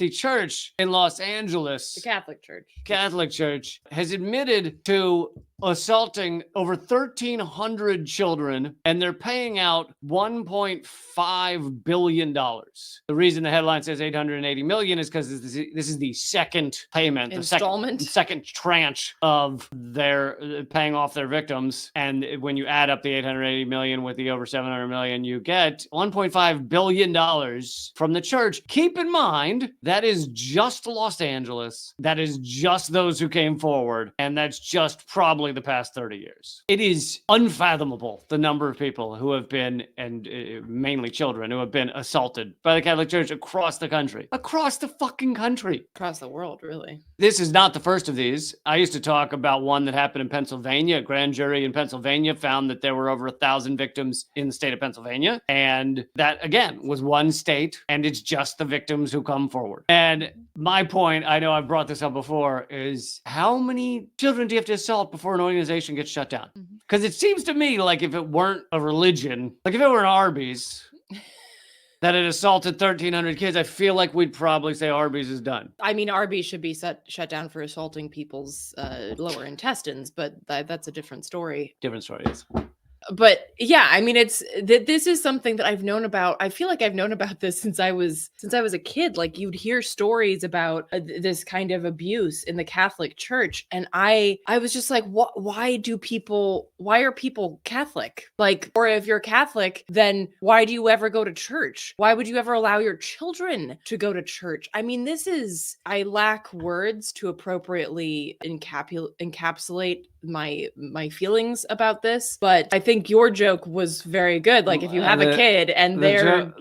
the church in Los Angeles, The Catholic Church, has admitted to assaulting over 1,300 children, and they're paying out $1.5 billion. The reason the headline says 880 million is because this is the second payment, Installment? the second tranche of their paying off their victims. And when you add up the 880 million with the over 700 million, you get $1.5 billion from the church. Keep in mind, that is just Los Angeles. That is just those who came forward. And that's just probably the past 30 years. It is unfathomable the number of people who have been, and mainly children, who have been assaulted by the Catholic Church across the country. Across the fucking country. Across the world, really. This is not the first of these. I used to talk about one that happened in Pennsylvania. A grand jury in Pennsylvania found that there were over 1,000 victims in the state of Pennsylvania. And that, again, was one state, and it's just the victims who come forward. And my point, I know I've brought this up before, is how many children do you have to assault before an organization gets shut down? Because it seems to me like if it weren't a religion, like if it were an Arby's that had assaulted 1,300 kids, I feel like we'd probably say Arby's is done. I mean, Arby's should be shut down for assaulting people's lower intestines, but that's a different story. Different stories. But yeah, I mean, this is something that I've known about. I feel like I've known about this since I was a kid. Like, you'd hear stories about this kind of abuse in the Catholic Church, and I was just like, why are people Catholic? Like, or if you're Catholic, then why do you ever go to church? Why would you ever allow your children to go to church? I mean, I lack words to appropriately encapsulate my feelings about this, but I think your joke was very good. Like, if you have a kid and they're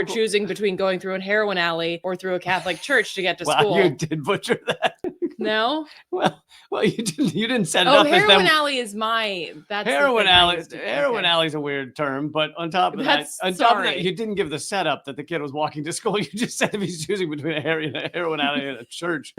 choosing between going through a heroin alley or through a Catholic church to get to school. You did butcher that. No? Well, you didn't set it up as heroin alley is heroin alley. Heroin alley is a weird term, but on top of that, you didn't give the setup that the kid was walking to school. You just said if he's choosing between a heroin alley and a church.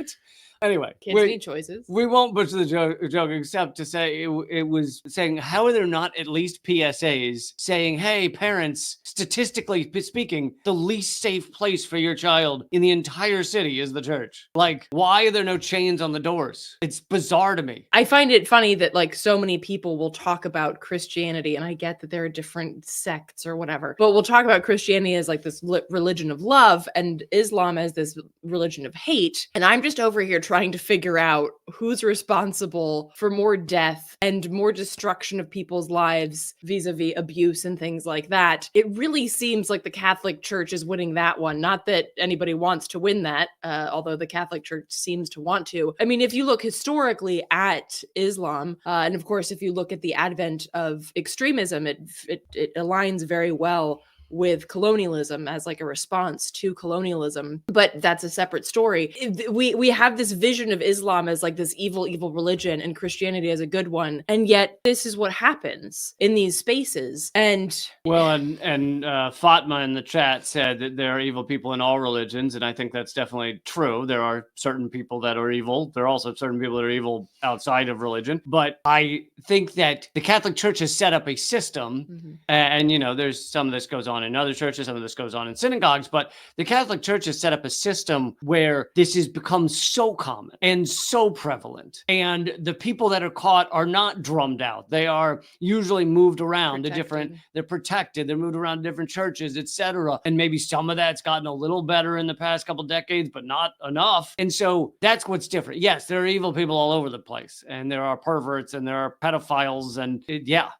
Anyway, kids need choices. We won't butcher the joke except to say it was saying, how are there not at least PSAs saying, hey, parents, statistically speaking, the least safe place for your child in the entire city is the church? Like, why are there no chains on the doors? It's bizarre to me. I find it funny that like so many people will talk about Christianity, and I get that there are different sects or whatever, but we'll talk about Christianity as like this religion of love and Islam as this religion of hate. And I'm just over here trying to figure out who's responsible for more death and more destruction of people's lives vis-a-vis abuse and things like that. It really seems like the Catholic Church is winning that one. Not that anybody wants to win that, although the Catholic Church seems to want to. I mean, if you look historically at Islam, and of course, if you look at the advent of extremism, it aligns very well with colonialism as like a response to colonialism, but that's a separate story. We have this vision of Islam as like this evil religion and Christianity as a good one, and yet this is what happens in these spaces. And Fatma in the chat said that there are evil people in all religions, and I think that's definitely true. There are certain people that are evil. There are also certain people that are evil outside of religion. But I think that the Catholic Church has set up a system, and there's some of this goes on in other churches, some of this goes on in synagogues, but the Catholic Church has set up a system where this has become so common and so prevalent, and the people that are caught are not drummed out. They are usually moved around they're protected, they're moved around to different churches, etc. And maybe some of that's gotten a little better in the past couple decades, but not enough. And so that's what's different. Yes, there are evil people all over the place, and there are perverts, and there are pedophiles,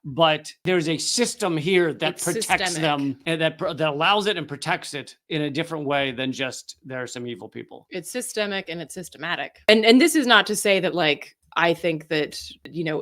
but there's a system here that protects them, and that allows it and protects it in a different way than just there are some evil people. It's systemic and it's systematic. And this is not to say that like I think that,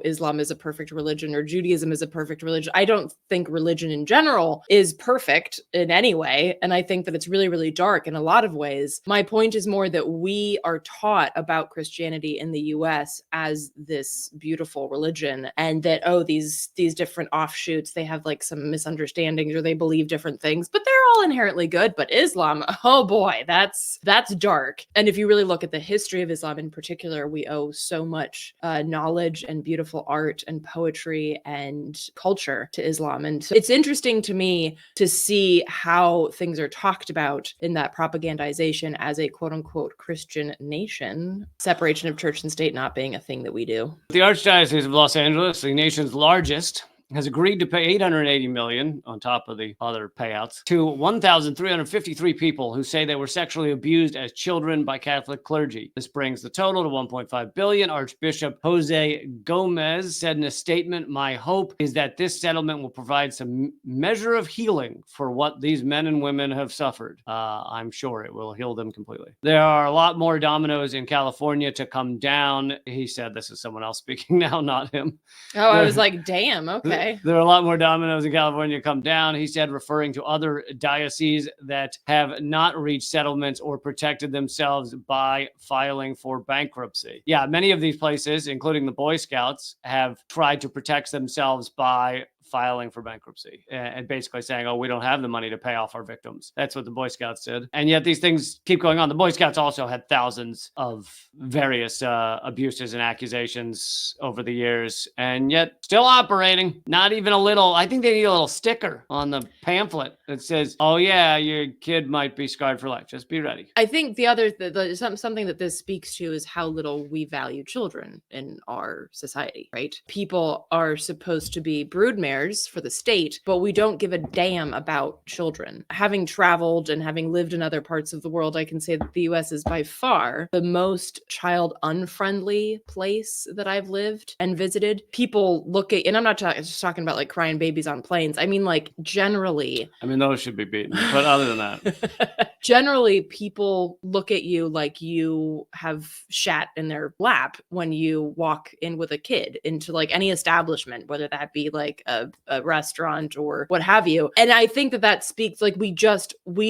Islam is a perfect religion or Judaism is a perfect religion. I don't think religion in general is perfect in any way. And I think that it's really, really dark in a lot of ways. My point is more that we are taught about Christianity in the US as this beautiful religion, and that, these different offshoots, they have like some misunderstandings or they believe different things, but they're all inherently good. But Islam, oh boy, that's dark. And if you really look at the history of Islam in particular, we owe so much much knowledge and beautiful art and poetry and culture to Islam. And it's interesting to me to see how things are talked about in that propagandization as a quote unquote Christian nation, separation of church and state not being a thing that we do. The Archdiocese of Los Angeles, the nation's largest, has agreed to pay $880 million on top of the other payouts to 1,353 people who say they were sexually abused as children by Catholic clergy. This brings the total to $1.5 billion. Archbishop Jose Gomez said in a statement, "My hope is that this settlement will provide some measure of healing for what these men and women have suffered. I'm sure it will heal them completely." There are a lot more dominoes in California to come down. He said, this is someone else speaking now, not him. Oh, I was like, damn, okay. There are a lot more dominoes in California come down, he said, referring to other dioceses that have not reached settlements or protected themselves by filing for bankruptcy. Yeah, many of these places, including the Boy Scouts, have tried to protect themselves by filing for bankruptcy and basically saying, oh, we don't have the money to pay off our victims. That's what the Boy Scouts did. And yet these things keep going on. The Boy Scouts also had thousands of various abuses and accusations over the years, and yet still operating. Not even a little. I think they need a little sticker on the pamphlet that says, oh yeah, your kid might be scarred for life. Just be ready. I think the other something that this speaks to is how little we value children in our society, right? People are supposed to be broodmares for the state, but we don't give a damn about children. Having traveled and having lived in other parts of the world, I can say that the US is by far the most child unfriendly place that I've lived and visited. People look at, and I'm not just talking about like crying babies on planes. I mean, like generally. I mean, those should be beaten, but other than that. Generally, people look at you like you have shat in their lap when you walk in with a kid into like any establishment, whether that be like a restaurant or what have you. And I think that speaks like we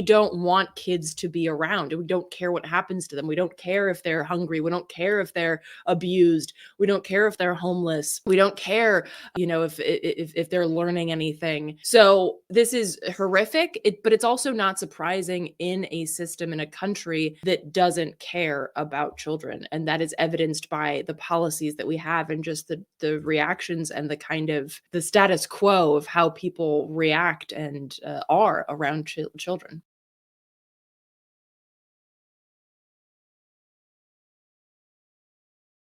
don't want kids to be around. We don't care what happens to them. We don't care if they're hungry. We don't care if they're abused. We don't care if they're homeless. We don't care, if they're learning anything. So this is horrific, but it's also not surprising in a system, in a country that doesn't care about children. And that is evidenced by the policies that we have and just the reactions and the kind of the status quo of how people react and are around children.